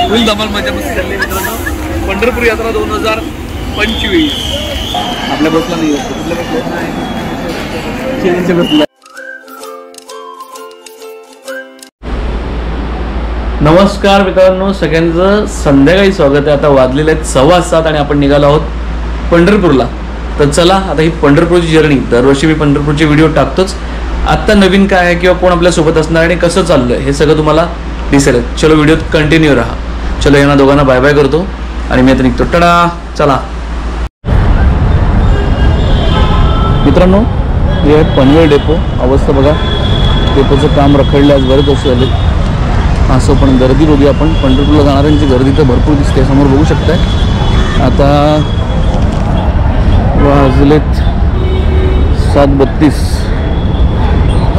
फुल धमाल मजा मस्ती चालली मित्रांनो. पंढरपूर यात्रा 2025 आपल्या बसला नाही बसला. नमस्कार मित्रांनो, सगळ्यांचं संध्याकाळी स्वागत आहे. आता वाजलेले आहेत 7:15 आणि आपण निघालो आहोत पंढरपूरला. तर चला आता ही पंढरपूरची जर्नी, दरवर्षी मी पंढरपूरचे व्हिडिओ टाकतोच. आत्ता नवीन काय आहे किंवा कोण आपल्यासोबत असणार आणि कसं चाललंय हे सगळं तुम्हाला दिसेल. चलो व्हिडिओत कंटिन्यू राहा. चलो यांना दोघांना बाय बाय करतो आणि मी आता निघतो. टडा. चला मित्रांनो, हे आहे पनवेल डेपो. अवस्था बघा, डेपोचं काम रखडलं आज बरेच वर्ष झाले. असं पण गर्दी बघूया आपण. पंढरपूरला जाणाऱ्यांची गर्दी तर भरपूर दिसते, समोर बघू शकताय. आता वाजलेत 7:32.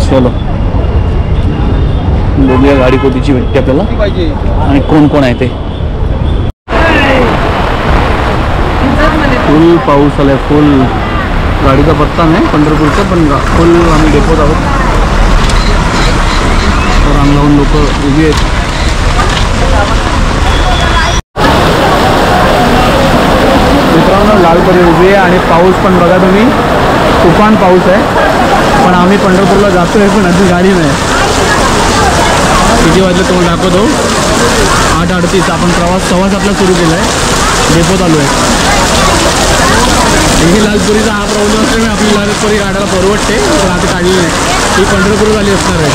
चलो बघूया गाडी कोणतीची भेटते आपल्याला आणि कोण कोण आहे ते. फुल पाऊस आलाय, फुल. गाडीचा पत्ता नाही पंढरपूरचा, पण फुल आम्ही डेपोत आहोत. रांग लावून लोक उभी आहेत. मित्रांनो लालपरी उभी आहे आणि पाऊस पण बघा तुम्ही, तुफान पाऊस आहे. पण आम्ही पंढरपूरला जातो आहे, पण अजून गाडी नाही. किती वाजले तुम्हाला दाखवतो. 8:38. आपण प्रवास 7:15 सुरू केला आहे. डेपोत आलो आहे. ही लालपुरीचा हा प्रॉब्लेम असल्यामुळे आपली लालपुरी गाड्याला परवडते, पण आता काढली नाही. ही पंढरपूर झाली असणार आहे.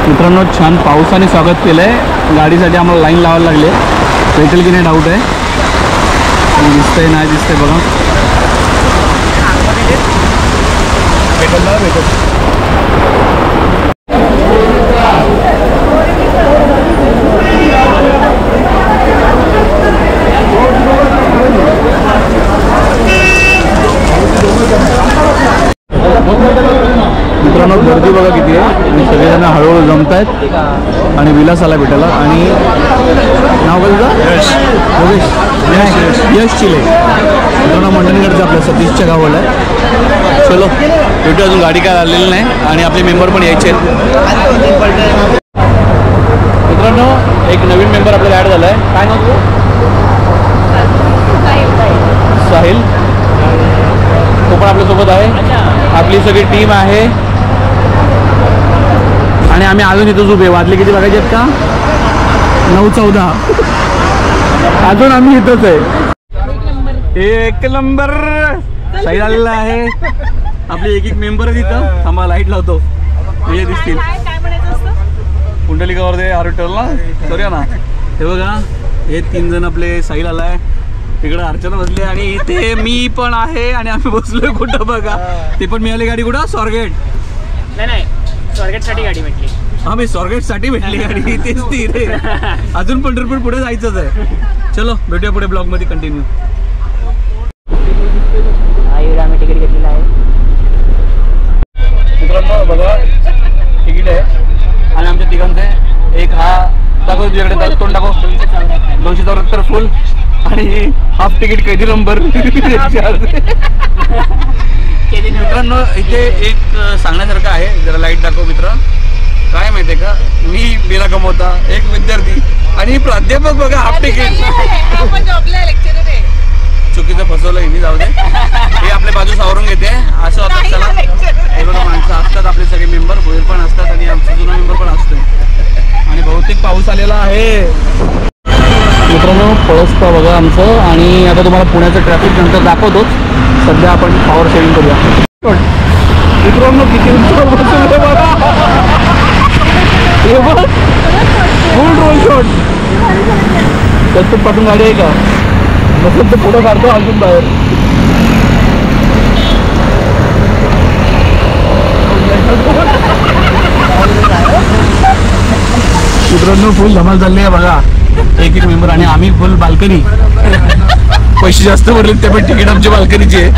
मित्रांनो छान पावसाने स्वागत केलं आहे. गाडीसाठी आम्हाला लाईन लावायला लागली आहे. भेटेल की नाही डाऊट आहे. दिसतंय नाही दिसतंय बघा. भेटेल ना भेटेल. मित्रांनो गर्दी बघा किती आहे आणि सगळेजण हळूहळू जमत आहेत. आणि विलास आला भेटायला. आणि नाव कसं? यश चिले. मित्रांनो मंडणगडचं आपल्या सतीशच्या गावाला आहे. चलो भेटू. अजून गाडी काय आलेली नाही आणि आपले मेंबर पण यायचे आहेत. मित्रांनो एक नवीन मेंबर आपल्याला ॲड झाला आहे. काय नाव? साहिल. तो पण आपल्यासोबत आहे. आपली सगळी टीम आहे आणि आम्ही अजून इथंच उभे. वाजले किती बघायचे आहेत का? 9:14. अजून आम्ही इथंच आहे. एक नंबर साईड आलेला आहे. आपले एक मेंबर आहे तिथं. थांबा लाईट लावतो, हे दिसतील. पुंडलिकावर ते आरोटलला करूया ना. हे बघा, हे 3 जण आपले. साईल आलाय, तिकडे अर्चना बसली आणि इथे मी पण आहे. आणि आम्ही बसलोय कुठं बघा. ते पण मिळाली गाडी कुठं? स्वारगेट. नाही स्वारगेटसाठी गाडी भेटली. हा मी स्वारगेटसाठी भेटली गाडी. तेच ती रे. अजून पंढरपूर पुढे जायचंच आहे. चलो भेटूया पुढे ब्लॉग मध्ये कंटिन्यू. आम्ही तिकीट घेतलेलं आहे. मित्रांनो बघा तिकीट आहे आणि आमच्या तिघांचे एक हा दाखव तुझ्याकडे तोंड दाखव. 274 फुल आणि हाफ तिकीट कैदी नंबर. मित्रांनो इथे एक सांगण्यासारखं आहे, जरा लाईट दाखव मित्र. काय माहिती आहे का, मी बिना कमवता एक विद्यार्थी आणि प्राध्यापक बघा हाफ तिकीट. चुकीचं फसवलं हिनी. जाऊ दे, हे आपल्या बाजू सावरून घेते. असं होतं. चला हे बघा माणसं असतात आपले सगळे मेंबर. भोईर पण असतात आणि आमचा जुना मेंबर पण असतोय. आणि बहुतेक पाऊस आलेला आहे. मित्रांनो पळसता बघा आमचं. आणि आता तुम्हाला पुण्याचं ट्रॅफिक नंतर दाखवतोच. सध्या आपण पॉवर सेविंग करूया. मित्रांनो किती फुल रोल शॉट. त्याच्यात पाठून गाडी आहे का? नसेल तर पुढं काढतो अजून बाहेर. मित्रांनो फुल धमाल चालली आहे बघा. एक मेंबर आणि आम्ही फुल बाल्कनी. पैसे जास्त भरले ते पण तिकीट आमच्या बाल्कनीचे आहे.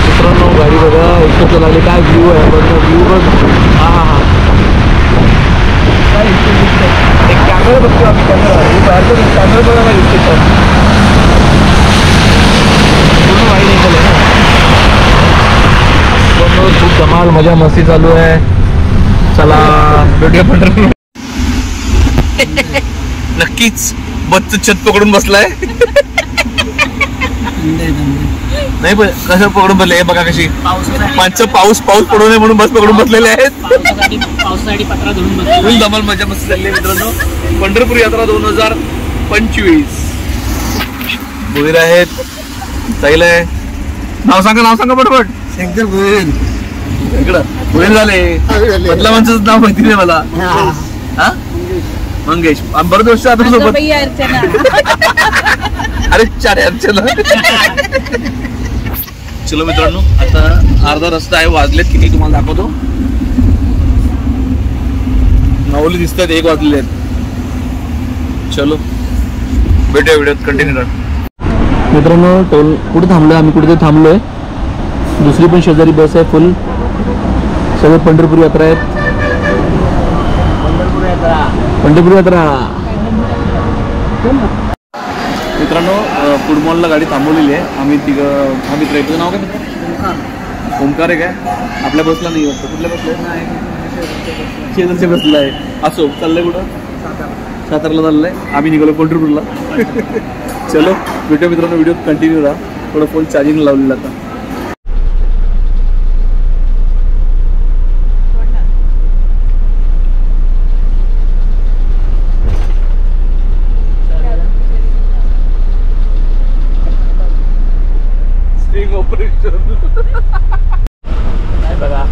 मित्रांनो गाडी बघा एकत्र लागली. काय व्ह्यू आहे बघा. व्ह्यू बघ. हा हा हा. एक कॅमेरा बघतो आम्ही. कॅमेरा बघा दिसते. पूर्ण वाईट निघाले ना. मित्रांनो खूप धमाल मजा मस्ती चालू आहे. चला भेटूया पंढरपूर. नक्कीच बच्च छत पकडून बसलाय. नाही पण कसं पकडून बसले हे बघा कशी माणसं पाऊस पडू नये म्हणून बस पकडून बसलेले आहेत. पावसासाठी पत्रा धरून बसले. फुल धमाल मजा मस्ती चालली आहे मित्रांनो. पंढरपूर यात्रा 2025 भोईर आहेत. साहिल आहे. नाव सांगा पटपट. शंकर भोईर. इकडं भोईर झाले. मधल्या माणसाचं नाव माहिती नाही मला. हा मंगेश बरं दोस्त आता सोबत. अरे 4 अर्चना. चलो मित्रांनो आता अर्धा रस्ता आहे. वाजलेत किती तुम्हाला दाखवतो. 9 दिसतात 1 वाजलेले आहेत. चलो भेटूया व्हिडिओत कंटिन्यू करा. मित्रांनो टोल कुठे थांबलोय आम्ही कुठेतरी थांबलोय. दुसरी पण शेजारी बस आहे फुल. सगळे पंढरपूर यात्रा आहेत. पंढरपूर यात्रा. मित्रांनो फूड मॉलला गाडी थांबवलेली आहे. आम्ही ट्रेनचं नाव काय ओंकार आहे काय. आपल्या बसला नाही वाटतं. कुठल्या बसला शेजारच्या बसला आहे. असो चाललंय कुठं सातारला चाललंय. आम्ही निघालो पंढरपूरला. चलो भेटूया मित्रांनो व्हिडिओ कंटिन्यू राहा. थोडं फोन चार्जिंग लावलेला आता. बघा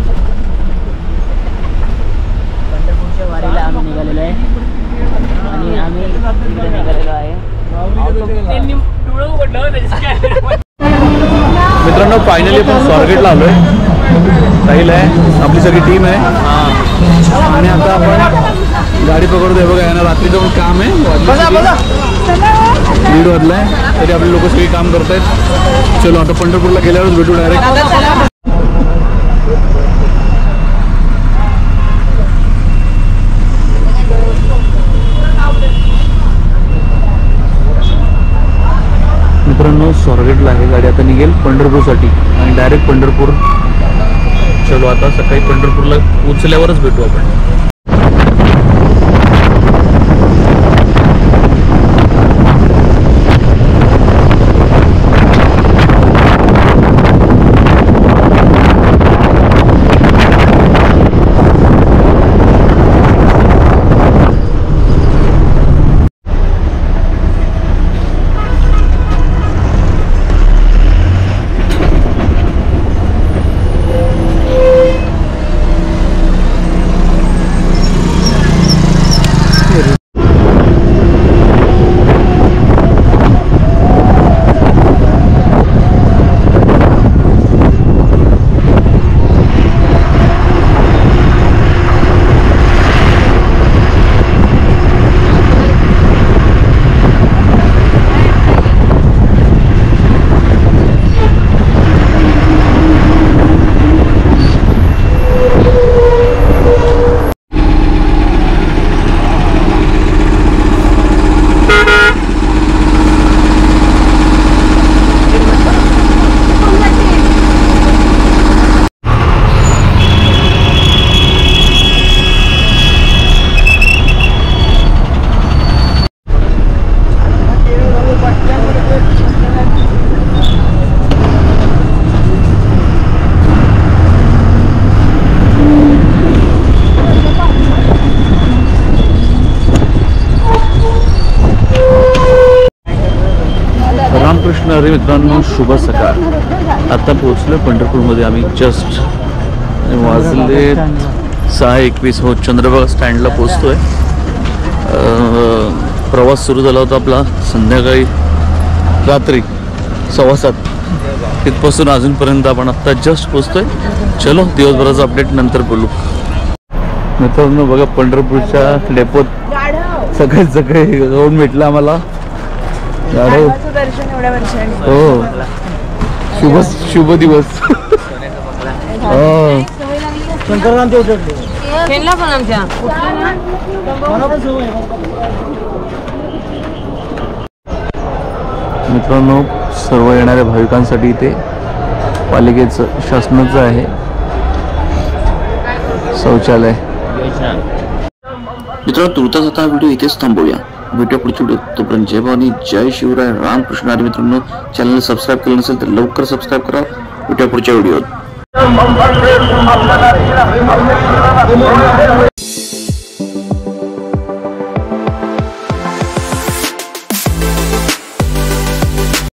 पंढरपूरच्या वारीला आम्ही निघालेलो आहे आणि आम्ही इकडे निघालेलो आहे. मित्रांनो फायनली आपण स्वारगेटला आलोय. साहिल आहे आपली सगळी टीम आहे आणि आता आपण गाडी पकडतोय. बघा यांना रात्रीचं पण काम आहे. 1:30 वाजलाय तरी आपले लोक सगळी काम करत आहेत. चलो आता पंढरपूरला गेल्यावरच भेटू डायरेक्ट. मित्रांनो स्वारगेटला आहे गाडी. आता निघेल पंढरपूरसाठी आणि डायरेक्ट पंढरपूर. चलो आता सकाळी पंढरपूरला पोचल्यावरच भेटू आपण. रामकृष्ण हरी मित्रांनो शुभ सकाळ. आता पोहोचलो पंढरपूरमध्ये आम्ही. जस्ट वाजले 6:21. हो चंद्रभागा स्टँडला पोहोचतोय. प्रवास सुरू झाला होता आपला संध्याकाळी रात्री 7:15. तिथपासून अजूनपर्यंत आपण आत्ता जस्ट पोहोचतोय. चलो दिवसभराचा अपडेट नंतर बोलू. मित्रांनो बघा पंढरपूरच्या डेपोत सगळे जाऊन भेटलं आम्हाला. हो शुभ दिवस. मित्रांनो सर्व येणाऱ्या भाविकांसाठी ते पालिकेचं शासनाचं आहे शौचालय. योजना. मित्रांनो तुर्तास आता हा व्हिडिओ इथेच थांबवूया. भेटूया पुढच्या व्हिडिओ. तोपर्यंत जय भवानी, जय शिवराय, रामकृष्ण हरी. मित्रांनो चॅनल सबस्क्राईब केलं नसेल तर लवकर सबस्क्राईब करा. भेटूया पुढच्या व्हिडिओत.